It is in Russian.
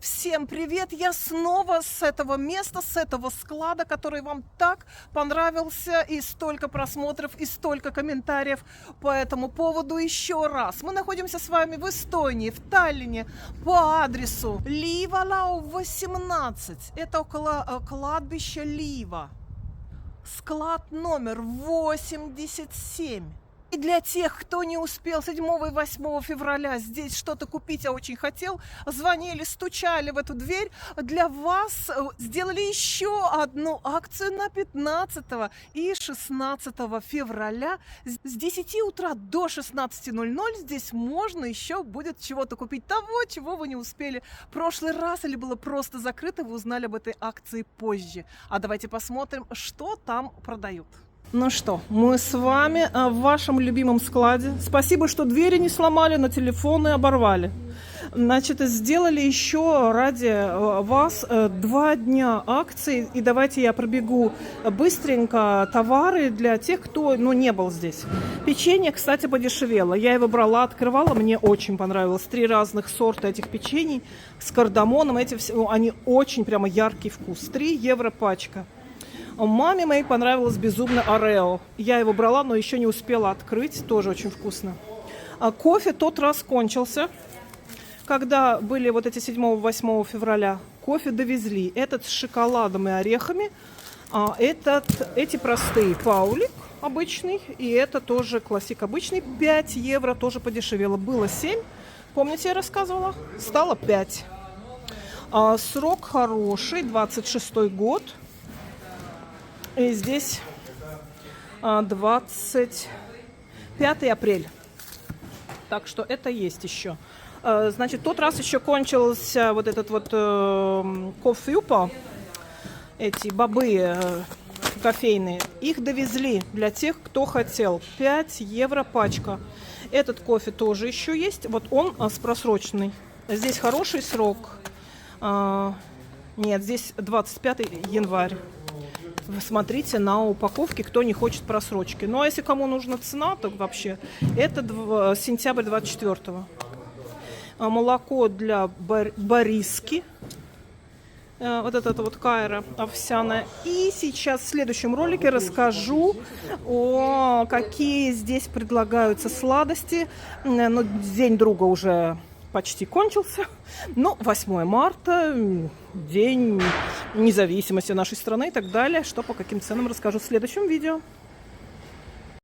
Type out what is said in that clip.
Всем привет! Я снова с этого места, с этого склада, который вам так понравился, и столько просмотров, и столько комментариев по этому поводу. Еще раз, мы находимся с вами в Эстонии, в Таллине, по адресу Liivalau 18. Это около кладбища Лива. Склад номер 87. И для тех, кто не успел 7 и 8 февраля здесь что-то купить, а очень хотел, звонили, стучали в эту дверь, для вас сделали еще одну акцию на 15 и 16 февраля. С 10 утра до 16:00 здесь можно еще будет чего-то купить, того, чего вы не успели в прошлый раз или было просто закрыто, вы узнали об этой акции позже. А давайте посмотрим, что там продают. Ну что, мы с вами в вашем любимом складе. Спасибо, что двери не сломали, но телефоны оборвали. Значит, сделали еще ради вас 2 дня акций. И давайте я пробегу быстренько товары для тех, кто не был здесь. Печенье, кстати, подешевело. Я его брала, открывала, мне очень понравилось. 3 разных сорта этих печений с кардамоном. Они очень прямо яркий вкус. 3 евро пачка. Маме моей понравилось безумно Орео. Я его брала, но еще не успела открыть. Тоже очень вкусно. Кофе тот раз кончился. Когда были вот эти 7-8 февраля, кофе довезли. Этот с шоколадом и орехами. Эти простые Паулик обычный. И это тоже классик обычный. 5 евро тоже подешевело. Было 7. Помните, я рассказывала? Стало 5. Срок хороший. 26-й год. И здесь 25 апреля. Так что это есть еще. Значит, тот раз еще кончился вот этот вот кофе-юпа. Эти бобы кофейные. Их довезли для тех, кто хотел. 5 евро пачка. Этот кофе тоже еще есть. Вот он с просроченной. Здесь хороший срок. Нет, здесь 25 январь. Вы смотрите на упаковке, кто не хочет просрочки. Ну, а если кому нужна цена, то вообще это сентябрь 24-го. Молоко для Бориски. Вот это вот Кайра овсяная. И сейчас в следующем ролике расскажу, какие здесь предлагаются сладости. Но День друга уже почти кончился. Но 8 марта, День независимости нашей страны и так далее. Что по каким ценам расскажу в следующем видео.